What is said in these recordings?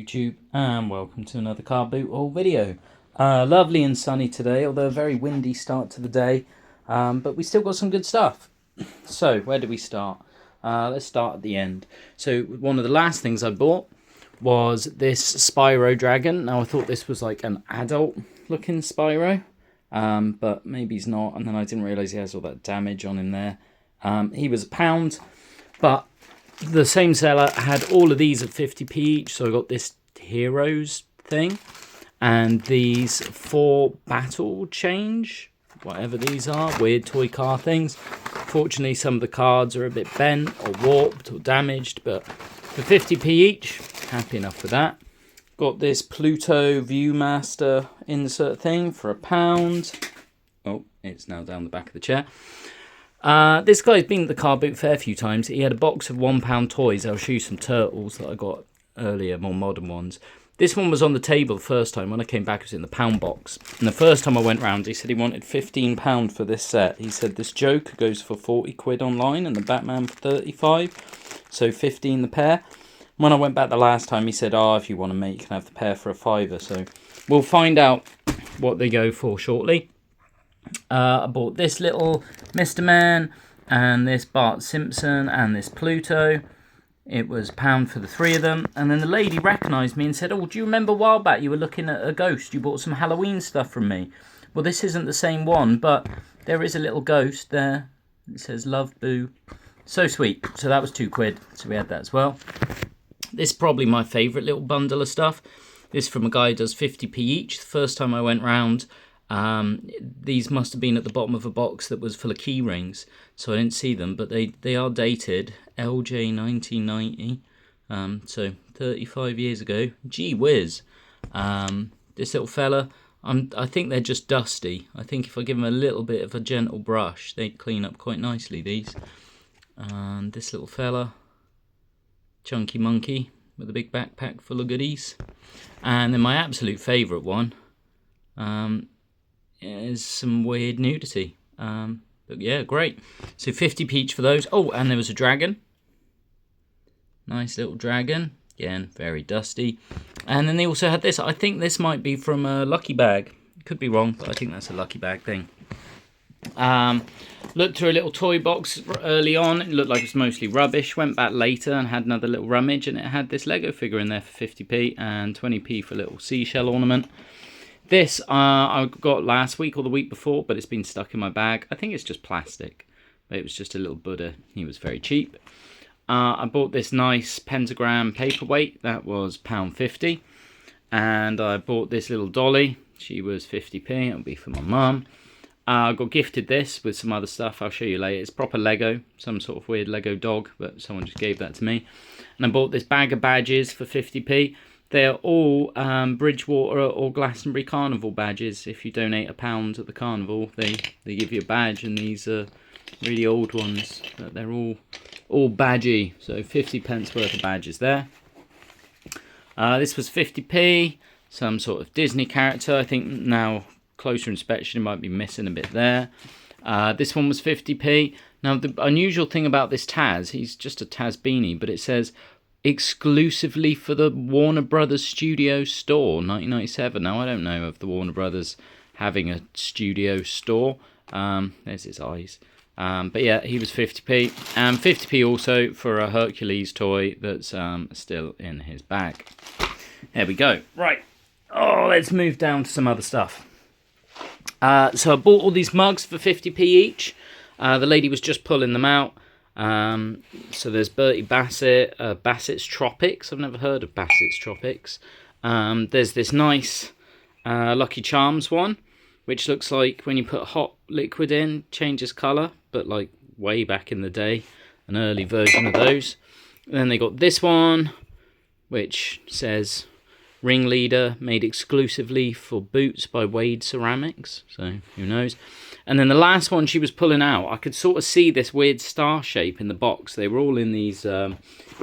YouTube, and welcome to another Carboot haul video. Lovely and sunny today, although a very windy start to the day, but we still got some good stuff. So where do we start? Let's start at the end. So one of the last things I bought was this Spyro Dragon. Now I thought this was like an adult looking Spyro, but maybe he's not, and then I didn't realise he has all that damage on him there. He was £1, but the same seller had all of these at 50p each, so I got this Heroes thing and these 4 battle change, whatever these are, weird toy car things. Fortunately, some of the cards are a bit bent or warped or damaged, but for 50p each, happy enough with that. Got this Pluto Viewmaster insert thing for £1. Oh, it's now down the back of the chair. This guy's been at the car boot fair a few times. He had a box of £1 toys. I'll show you some turtles that I got earlier, more modern ones. This one was on the table the first time. When I came back, it was in the pound box. And the first time I went round, he said he wanted £15 for this set. He said this Joker goes for 40 quid online and the Batman for 35, so 15 the pair. When I went back the last time, he said, if you want to make, you can have the pair for £5. So we'll find out what they go for shortly. I bought this little Mr. Man and this Bart Simpson and this Pluto. It was £1 for the 3 of them. And then the lady recognised me and said, do you remember a while back you were looking at a ghost? You bought some Halloween stuff from me. Well, this isn't the same one, but there is a little ghost there. It says love, boo. So sweet. So that was £2, so we had that as well. This is probably my favourite little bundle of stuff. This from a guy who does 50p each. The first time I went round, these must have been at the bottom of a box that was full of key rings, so I didn't see them, but they are dated LJ 1990, so 35 years ago. Gee whiz. This little fella, I think they're just dusty. I think if I give them a little bit of a gentle brush, they'd clean up quite nicely, these. And this little fella, chunky monkey with a big backpack full of goodies. And then my absolute favourite one is some weird nudity. But yeah, great. So 50p each for those. Oh, and there was a dragon. Nice little dragon. Again, very dusty. And then they also had this. I think this might be from a Lucky Bag. Could be wrong, but I think that's a Lucky Bag thing. Looked through a little toy box early on. It looked like it was mostly rubbish. Went back later and had another little rummage, and it had this Lego figure in there for 50p and 20p for a little seashell ornament. This I got last week or the week before, but it's been stuck in my bag. I think it's just plastic, but it was just a little Buddha. He was very cheap. I bought this nice pentagram paperweight. That was £1.50. And I bought this little dolly. She was 50p. It'll be for my mum. I got gifted this with some other stuff. I'll show you later. It's proper Lego. Some sort of weird Lego dog, but someone just gave that to me. And I bought this bag of badges for 50p. They're all Bridgewater or Glastonbury Carnival badges. If you donate £1 at the carnival, they give you a badge, and these are really old ones. But they're all badgy, so 50p worth of badges there. This was 50p, some sort of Disney character. I think now closer inspection, it might be missing a bit there. This one was 50p. Now the unusual thing about this Taz, he's just a Taz beanie, but it says exclusively for the Warner Brothers Studio Store, 1997. Now, I don't know of the Warner Brothers having a studio store. There's his eyes. But yeah, he was 50p. And 50p also for a Hercules toy that's still in his bag. There we go. Right. Let's move down to some other stuff. So I bought all these mugs for 50p each. The lady was just pulling them out. So there's Bertie Bassett, Bassett's Tropics. I've never heard of Bassett's Tropics. There's this nice Lucky Charms one, which looks like when you put hot liquid in, changes colour, but like way back in the day, an early version of those. And then they got this one, which says Ringleader, made exclusively for boots by Wade Ceramics. So who knows. And then the last one she was pulling out, I could sort of see this weird star shape in the box. They were all in these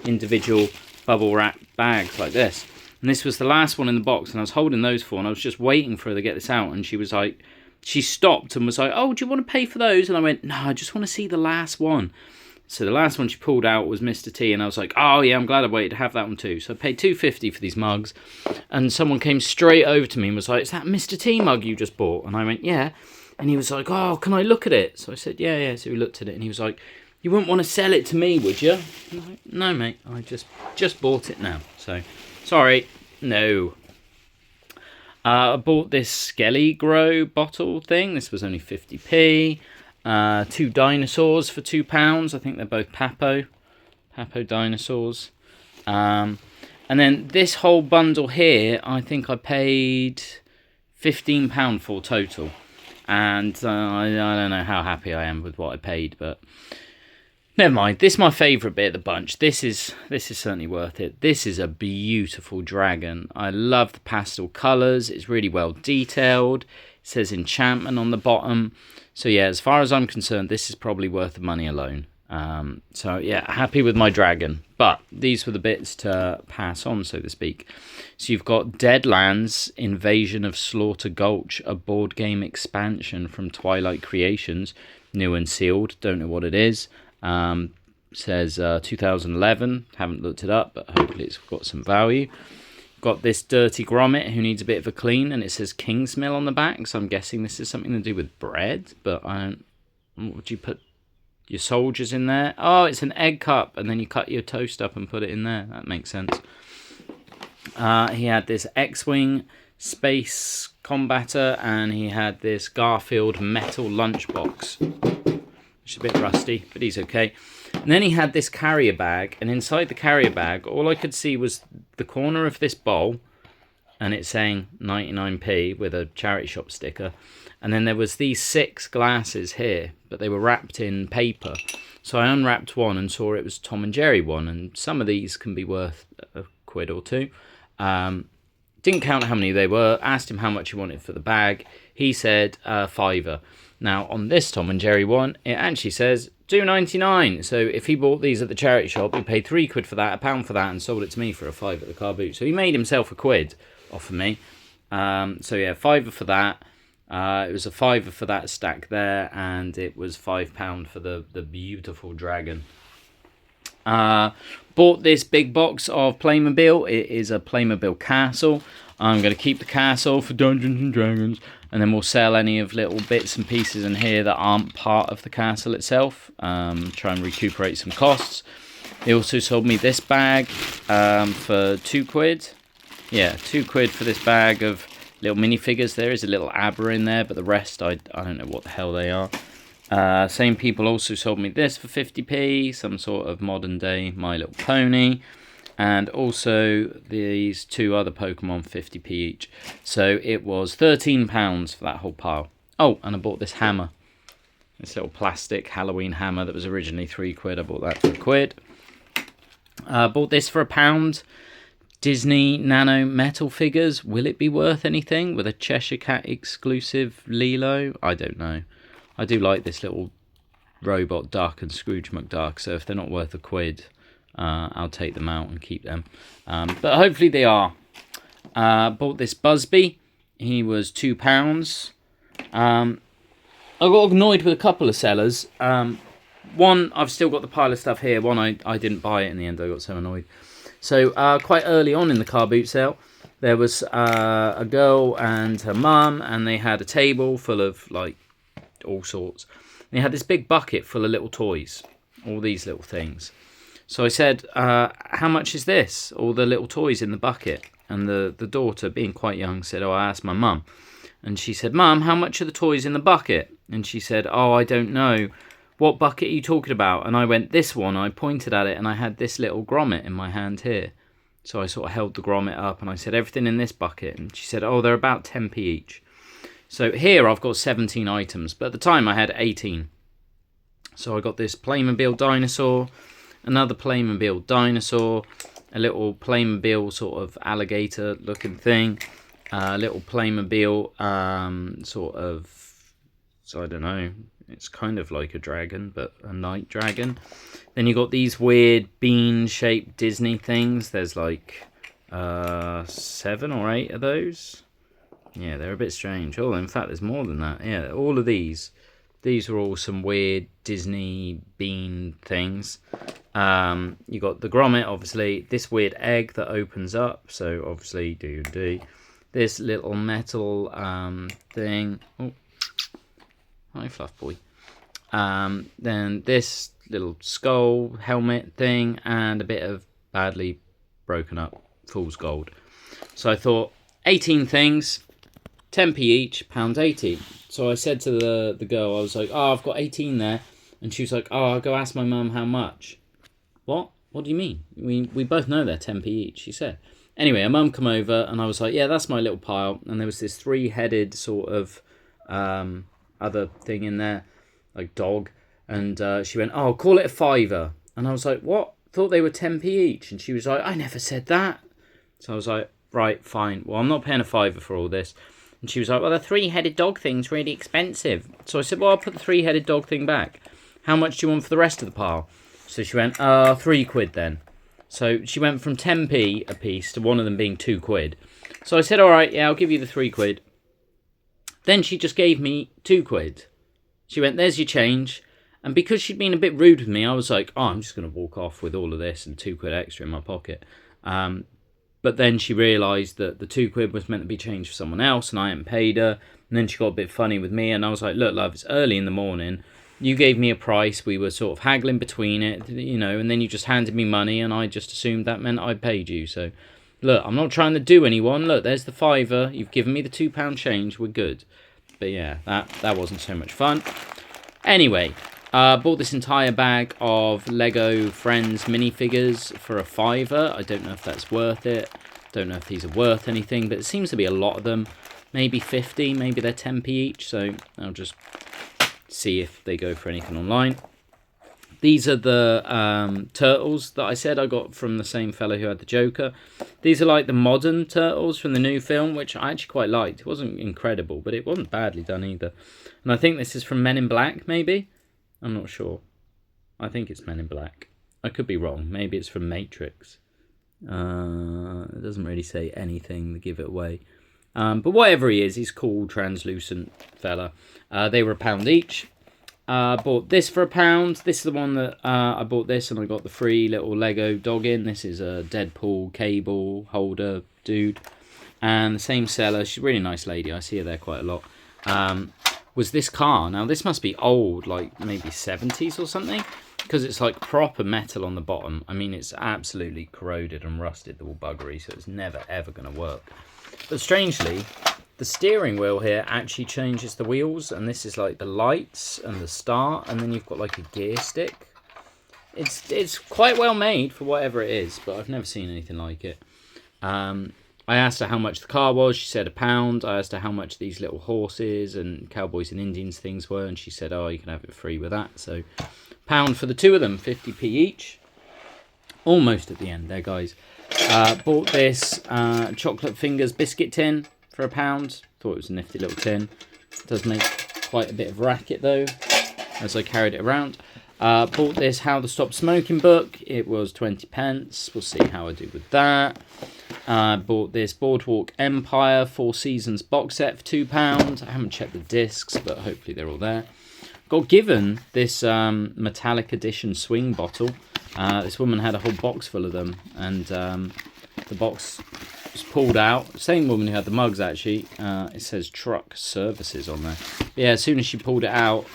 individual bubble wrap bags like this. And this was the last one in the box, and I was holding those for, and I was just waiting for her to get this out. And she was like, she stopped and was like, do you want to pay for those? And I went, no, I just want to see the last one. So the last one she pulled out was Mr. T, and I was like, oh yeah, I'm glad I waited to have that one too. So I paid $2.50 for these mugs, and someone came straight over to me and was like, is that Mr. T mug you just bought? And I went, yeah. And he was like, oh, can I look at it? So I said, yeah. So he looked at it, and he was like, you wouldn't want to sell it to me, would you? And I'm like, no, mate, I just bought it now. So, sorry, no. I bought this Skelly Grow bottle thing. This was only 50p. 2 dinosaurs for £2. I think they're both Papo dinosaurs. And then this whole bundle here, I think I paid £15 for total. And I don't know how happy I am with what I paid, but never mind. This is my favourite bit of the bunch. This is certainly worth it. This is a beautiful dragon. I love the pastel colours. It's really well detailed. It says enchantment on the bottom. So yeah, as far as I'm concerned, this is probably worth the money alone. So yeah, happy with my dragon. But these were the bits to pass on, so to speak. So you've got Deadlands, Invasion of Slaughter Gulch, a board game expansion from Twilight Creations. New and sealed. Don't know what it is. Says 2011. Haven't looked it up, but hopefully it's got some value. Got this Dirty Grommet who needs a bit of a clean, and it says Kingsmill on the back, so I'm guessing this is something to do with bread, but I don't... What would you put your soldiers in there? Oh, it's an egg cup, and then you cut your toast up and put it in there. That makes sense. He had this X-Wing Space Combatter, and he had this Garfield metal lunchbox, which is a bit rusty, but he's okay. And then he had this carrier bag, and inside the carrier bag, all I could see was the corner of this bowl, and it's saying 99p with a charity shop sticker. And then there was these 6 glasses here, but they were wrapped in paper. So I unwrapped one and saw it was Tom and Jerry one, and some of these can be worth a quid or two. Didn't count how many they were, asked him how much he wanted for the bag. He said £5. Now on this Tom and Jerry one, it actually says £2.99. So if he bought these at the charity shop, he paid £3 for that, £1 for that, and sold it to me for a £5 at the car boot. So he made himself a quid off of me. So yeah, £5 for that. It was a £5 for that stack there, and it was £5 for the beautiful dragon. Bought this big box of Playmobil. It is a Playmobil castle. I'm going to keep the castle for Dungeons and Dragons, and then we'll sell any of little bits and pieces in here that aren't part of the castle itself. Try and recuperate some costs. They also sold me this bag for £2. Yeah, £2 for this bag of little minifigures. There is a little ABBA in there, but the rest I don't know what the hell they are. Same people also sold me this for 50p, some sort of modern day My Little Pony, and also these 2 other Pokemon 50p each. So it was £13 for that whole pile. Oh, and I bought this hammer, this little plastic Halloween hammer that was originally £3. I bought that for £1. Bought this for £1. Disney Nano metal figures. Will it be worth anything with a Cheshire Cat exclusive Lilo? I don't know. I do like this little robot duck and Scrooge McDuck, so if they're not worth £1, I'll take them out and keep them. But hopefully they are. Bought this Busby. He was £2. I got annoyed with a couple of sellers. One, I've still got the pile of stuff here. One, I didn't buy it in the end. I got so annoyed. So quite early on in the car boot sale, there was a girl and her mum, and they had a table full of like all sorts. They had this big bucket full of little toys, all these little things. So I said, how much is this? All the little toys in the bucket. And the daughter, being quite young, said, oh, I asked my mum. And she said, Mum, how much are the toys in the bucket? And she said, oh, I don't know. What bucket are you talking about? And I went, this one. I pointed at it, and I had this little grommet in my hand here. So I sort of held the grommet up, and I said, everything in this bucket. And she said, oh, they're about 10p each. So here I've got 17 items, but at the time I had 18. So I got this Playmobil dinosaur, another Playmobil dinosaur, a little Playmobil sort of alligator looking thing, a little Playmobil sort of, so I don't know, it's kind of like a dragon, but a night dragon. Then you got these weird bean-shaped Disney things. There's like 7 or 8 of those. Yeah, they're a bit strange. Oh, in fact, there's more than that. Yeah, all of these These are all some weird Disney bean things. You got the grommet, obviously. This weird egg that opens up. So obviously D&D. This little metal thing. Oh, hi, Fluff Boy. Then this little skull helmet thing, and a bit of badly broken up fool's gold. So I thought 18 things, 10p each, £1.80. So I said to the girl, I was like, oh, I've got 18 there. And she was like, oh, I'll go ask my mum how much. What do you mean? We both know they're 10p each, she said. Anyway, her mum come over and I was like, yeah, that's my little pile. And there was this 3-headed sort of other thing in there, like dog. And she went, oh, call it a £5. And I was like, what? Thought they were 10p each. And she was like, I never said that. So I was like, right, fine. Well, I'm not paying a £5 for all this. And she was like, well, the 3-headed dog thing's really expensive. So I said, well, I'll put the 3-headed dog thing back. How much do you want for the rest of the pile? So she went, £3 then. So she went from 10p a piece to one of them being £2. So I said, all right, yeah, I'll give you the £3. Then she just gave me £2. She went, there's your change. And because she'd been a bit rude with me, I was like, oh, I'm just going to walk off with all of this and £2 extra in my pocket. But then she realised that the £2 was meant to be changed for someone else and I hadn't paid her. And then she got a bit funny with me and I was like, look, love, it's early in the morning. You gave me a price. We were sort of haggling between it, you know, and then you just handed me money and I just assumed that meant I paid you. So, look, I'm not trying to do anyone. Look, there's the £5. You've given me the £2 change. We're good. But yeah, that wasn't so much fun. Anyway, bought this entire bag of Lego Friends minifigures for a £5. I don't know if that's worth it. Don't know if these are worth anything, but it seems to be a lot of them. Maybe 50, maybe they're 10p each, so I'll just see if they go for anything online. These are the turtles that I said I got from the same fellow who had the Joker. These are like the modern turtles from the new film, which I actually quite liked. It wasn't incredible, but it wasn't badly done either. And I think this is from Men in Black, maybe? I'm not sure. I think it's Men in Black. I could be wrong. Maybe it's from Matrix. It doesn't really say anything to give it away. But whatever he is, he's cool, translucent fella. They were £1 each. Bought this for £1. This is the one that I bought this and I got the free little Lego dog in. This is a Deadpool cable holder dude. And the same seller, she's a really nice lady. I see her there quite a lot. Was this car. Now this must be old, like maybe 70s or something. Because it's like proper metal on the bottom. I mean, it's absolutely corroded and rusted, the all buggery. So it's never ever going to work. But strangely, the steering wheel here actually changes the wheels, and this is like the lights and the start, and then you've got like a gear stick. It's quite well made for whatever it is, but I've never seen anything like it. I asked her how much the car was. She said £1. I asked her how much these little horses and cowboys and Indians things were, and she said, oh, you can have it free with that. So £1 for the two of them, 50p each. Almost at the end there, guys. Bought this chocolate fingers biscuit tin for £1. Thought it was a nifty little tin. It does make quite a bit of racket though, as I carried it around. Bought this How to Stop Smoking book. It was 20p. We'll see how I do with that. Bought this Boardwalk Empire 4 Seasons box set for £2. I haven't checked the discs, but hopefully they're all there. Got given this metallic edition swing bottle. This woman had a whole box full of them, and the box was pulled out. Same woman who had the mugs, actually. It says truck services on there. But yeah, as soon as she pulled it out,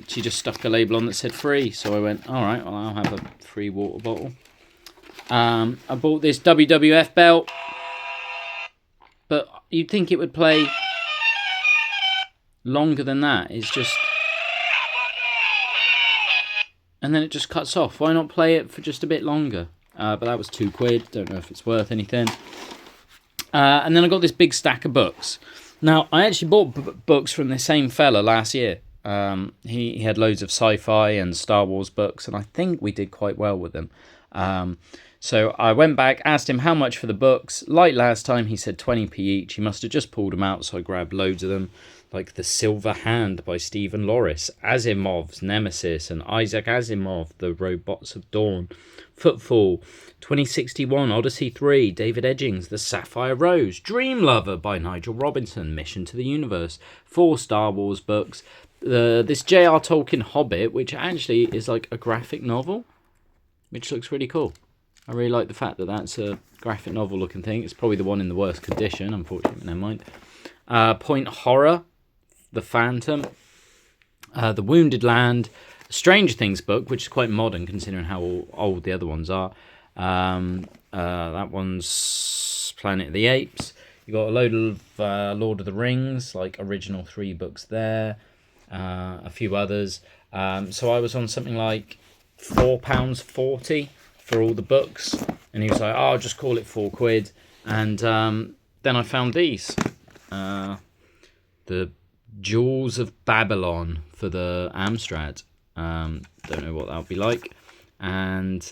she just stuck a label on that said free. So I went, all right, well, I'll have a free water bottle. I bought this WWF belt, but you'd think it would play longer than that. It's just... and then it just cuts off. Why not play it for just a bit longer? But that was £2. Don't know if it's worth anything. And then I got this big stack of books. Now, I actually bought books from the same fella last year. He had loads of sci-fi and Star Wars books, and I think we did quite well with them. So I went back, asked him how much for the books. Like last time, he said 20p each. He must have just pulled them out, so I grabbed loads of them. Like The Silver Hand by Stephen Lorris, Asimov's Nemesis, and Isaac Asimov, The Robots of Dawn, Footfall, 2061, Odyssey 3, David Edgings, The Sapphire Rose, Dream Lover by Nigel Robinson, Mission to the Universe, 4 Star Wars books, this J.R. Tolkien Hobbit, which actually is like a graphic novel, which looks really cool. I really like the fact that that's a graphic novel looking thing. It's probably the one in the worst condition, unfortunately, never mind. Point Horror, The Phantom, The Wounded Land, Stranger Things book, which is quite modern considering how old the other ones are. That one's Planet of the Apes. You got a load of Lord of the Rings, like original 3 books there. A few others. So I was on something like £4.40 for all the books, and he was like, "Oh, I'll just call it £4." And then I found these, the Jewels of Babylon for the Amstrad. Don't know what that'll be like, and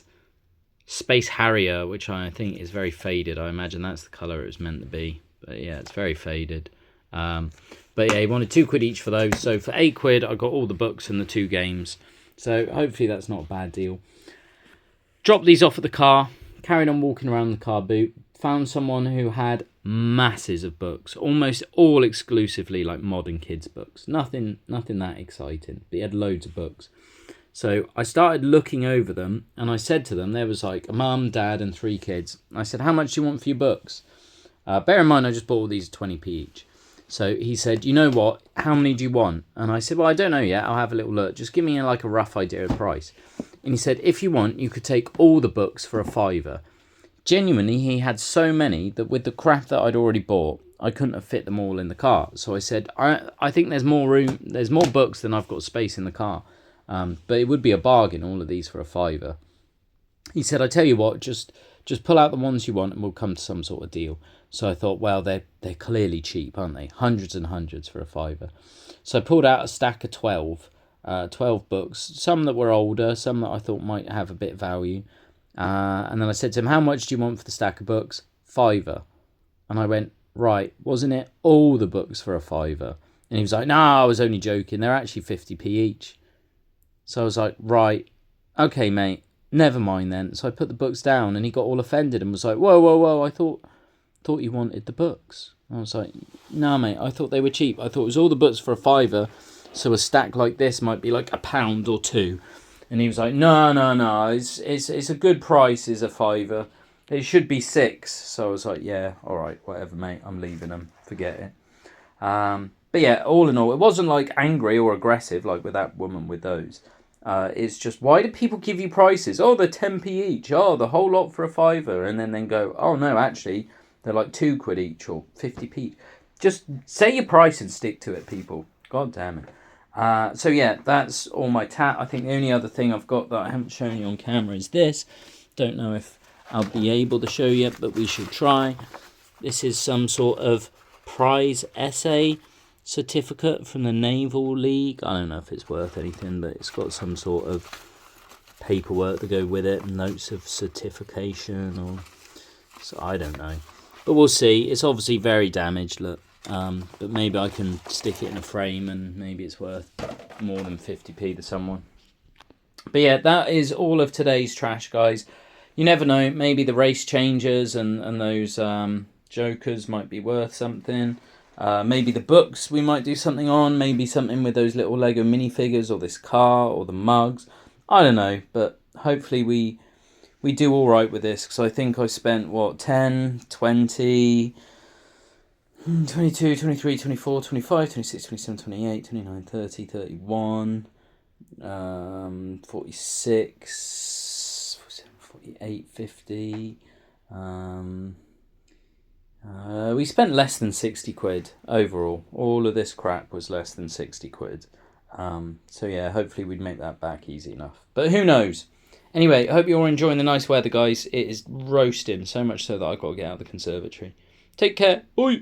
Space Harrier, which I think is very faded. I imagine that's the colour it was meant to be, but yeah, it's very faded. But yeah, he wanted £2 each for those. So for £8, I got all the books and the 2 games. So hopefully that's not a bad deal. Dropped these off at the car, carried on walking around the car boot, found someone who had masses of books, almost all exclusively like modern kids books. Nothing that exciting, but he had loads of books. So I started looking over them, and I said to them, there was like a mum, dad, and 3 kids. I said, "How much do you want for your books?" Bear in mind, I just bought all these 20p each. So he said, "You know what? How many do you want?" And I said, "Well, I don't know yet. I'll have a little look. Just give me like a rough idea of price." And he said, "If you want, you could take all the books for £5." Genuinely, he had so many that with the crap that I'd already bought, I couldn't have fit them all in the car. So I said, I think there's more room. There's more books than I've got space in the car. But it would be a bargain, all of these for £5. He said, "I tell you what, just pull out the ones you want and we'll come to some sort of deal." So I thought, well, they're clearly cheap, aren't they? Hundreds and hundreds for £5. So I pulled out a stack of 12 books, some that were older, some that I thought might have a bit of value. And then I said to him, "How much do you want for the stack of books?" £5. And I went, "Right, wasn't it all the books for a £5?" And he was like, "No, I was only joking. They're actually 50p each." So I was like, "Right, okay, mate, never mind then." So I put the books down, and he got all offended and was like, whoa, I thought you wanted the books." I was like, "No, mate, I thought they were cheap. I thought it was all the books for a £5, so a stack like this might be like £1 or £2. And he was like, no, it's a good price, is a £5. It should be £6. So I was like, "Yeah, all right, whatever, mate. I'm leaving them. Forget it." But yeah, all in all, it wasn't like angry or aggressive like with that woman with those. It's just, why do people give you prices? "Oh, they're 10p each. Oh, the whole lot for a £5." And then go, "Oh no, actually, they're like £2 each or 50p. Just say your price and stick to it, people. God damn it. So yeah, that's all my tat. I think the only other thing I've got that I haven't shown you on camera is this. Don't know if I'll be able to show you, but we should try. This is some sort of prize essay certificate from the Naval League. I don't know if it's worth anything, but it's got some sort of paperwork to go with it, notes of certification, or so I don't know. But we'll see. It's obviously very damaged, look. But maybe I can stick it in a frame and maybe it's worth more than 50p to someone. But yeah, that is all of today's trash, guys. You never know. Maybe the race changes and those jokers might be worth something. Maybe the books we might do something on. Maybe something with those little Lego minifigures or this car or the mugs. I don't know. But hopefully we do all right with this, because I think I spent, 10, 20, 22, 23, 24, 25, 26, 27, 28, 29, 30, 31, 46, 48, 50. We spent less than £60 overall. All of this crap was less than £60. So yeah, hopefully we'd make that back easy enough. But who knows? Anyway, I hope you're all enjoying the nice weather, guys. It is roasting, so much so that I've got to get out of the conservatory. Take care. Bye.